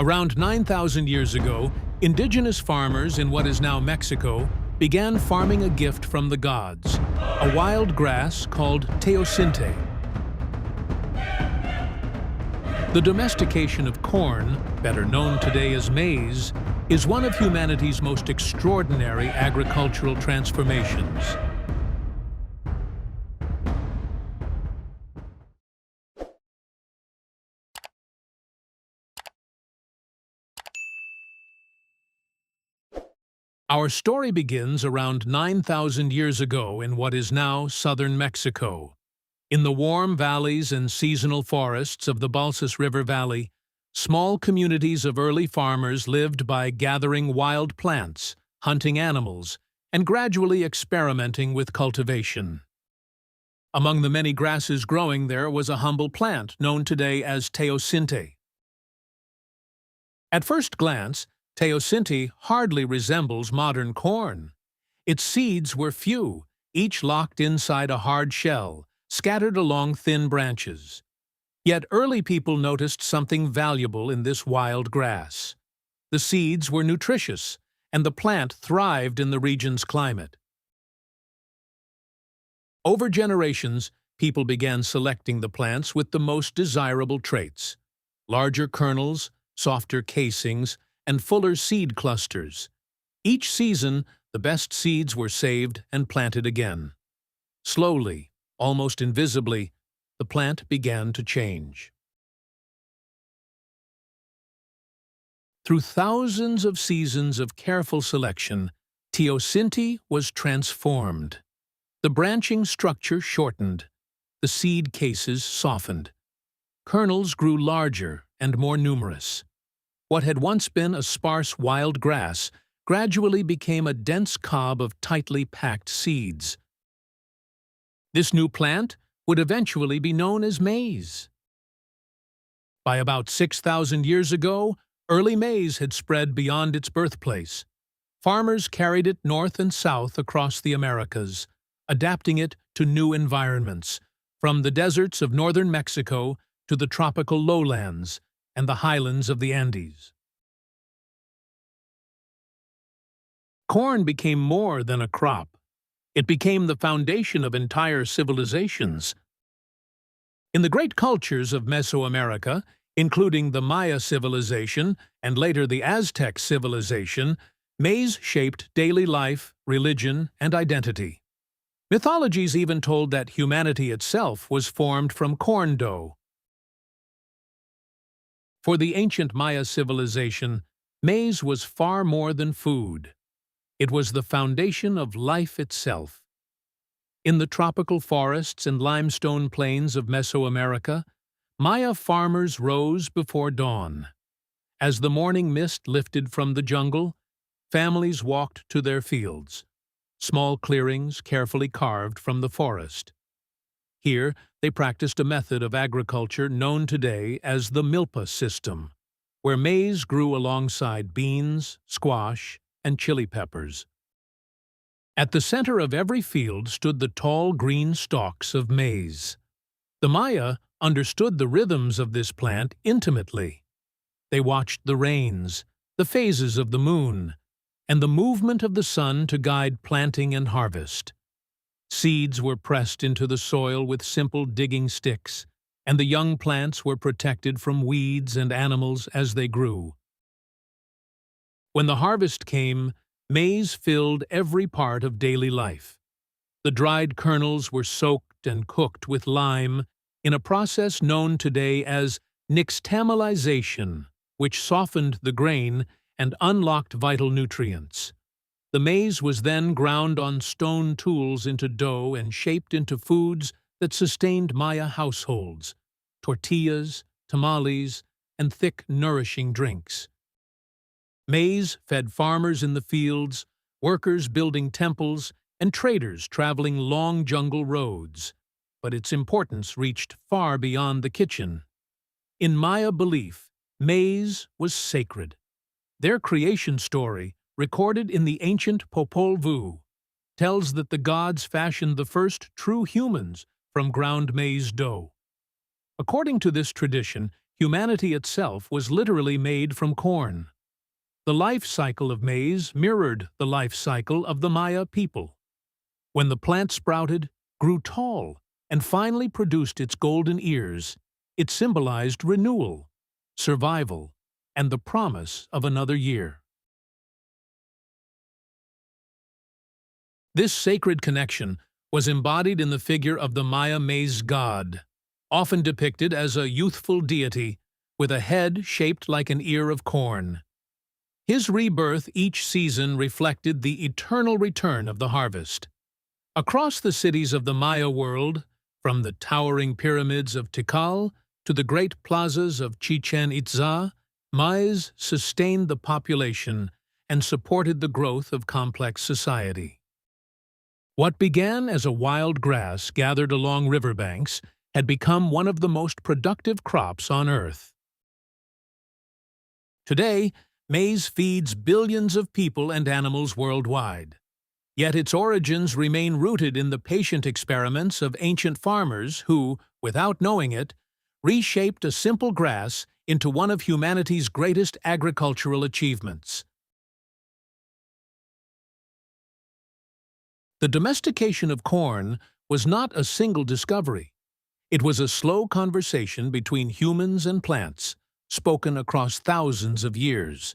Around 9,000 years ago, indigenous farmers in what is now Mexico began farming a gift from the gods, a wild grass called teosinte. The domestication of corn, better known today as maize, is one of humanity's most extraordinary agricultural transformations. Our story begins around 9,000 years ago in what is now southern Mexico. In the warm valleys and seasonal forests of the Balsas River Valley, small communities of early farmers lived by gathering wild plants, hunting animals, and gradually experimenting with cultivation. Among the many grasses growing there was a humble plant known today as teosinte. At first glance, teosinte hardly resembles modern corn. Its seeds were few, each locked inside a hard shell, scattered along thin branches. Yet early people noticed something valuable in this wild grass. The seeds were nutritious, and the plant thrived in the region's climate. Over generations, people began selecting the plants with the most desirable traits: larger kernels, softer casings, and fuller seed clusters. Each season, the best seeds were saved and planted again. Slowly, almost invisibly, the plant began to change. Through thousands of seasons of careful selection, teosinte was transformed. The branching structure shortened. The seed cases softened. Kernels grew larger and more numerous. What had once been a sparse wild grass gradually became a dense cob of tightly packed seeds. This new plant would eventually be known as maize. By about 6,000 years ago, early maize had spread beyond its birthplace. Farmers carried it north and south across the Americas, adapting it to new environments, from the deserts of northern Mexico to the tropical lowlands and the highlands of the Andes. Corn became more than a crop. It became the foundation of entire civilizations. In the great cultures of Mesoamerica, including the Maya civilization and later the Aztec civilization, maize shaped daily life, religion, and identity. Mythologies even told that humanity itself was formed from corn dough. For the ancient Maya civilization, maize was far more than food. It was the foundation of life itself. In the tropical forests and limestone plains of Mesoamerica, Maya farmers rose before dawn. As the morning mist lifted from the jungle, families walked to their fields, small clearings carefully carved from the forest. Here, they practiced a method of agriculture known today as the milpa system, where maize grew alongside beans, squash, and chili peppers. At the center of every field stood the tall green stalks of maize. The Maya understood the rhythms of this plant intimately. They watched the rains, the phases of the moon, and the movement of the sun to guide planting and harvest. Seeds were pressed into the soil with simple digging sticks, and the young plants were protected from weeds and animals as they grew. When the harvest came, maize filled every part of daily life. The dried kernels were soaked and cooked with lime in a process known today as Nixtamalization, which softened the grain and unlocked vital nutrients. The maize was then ground on stone tools into dough and shaped into foods that sustained Maya households: tortillas, tamales, and thick, nourishing drinks. Maize fed farmers in the fields, workers building temples, and traders traveling long jungle roads. But its importance reached far beyond the kitchen. In Maya belief, maize was sacred. Their creation story, recorded in the ancient Popol Vuh, tells that the gods fashioned the first true humans from ground maize dough. According to this tradition, humanity itself was literally made from corn. The life cycle of maize mirrored the life cycle of the Maya people. When the plant sprouted, grew tall, and finally produced its golden ears, it symbolized renewal, survival, and the promise of another year. This sacred connection was embodied in the figure of the Maya maize god, often depicted as a youthful deity with a head shaped like an ear of corn. His rebirth each season reflected the eternal return of the harvest. Across the cities of the Maya world, from the towering pyramids of Tikal to the great plazas of Chichen Itza, maize sustained the population and supported the growth of complex society. What began as a wild grass gathered along riverbanks had become one of the most productive crops on Earth. Today, maize feeds billions of people and animals worldwide. Yet its origins remain rooted in the patient experiments of ancient farmers who, without knowing it, reshaped a simple grass into one of humanity's greatest agricultural achievements. The domestication of corn was not a single discovery. It was a slow conversation between humans and plants, spoken across thousands of years.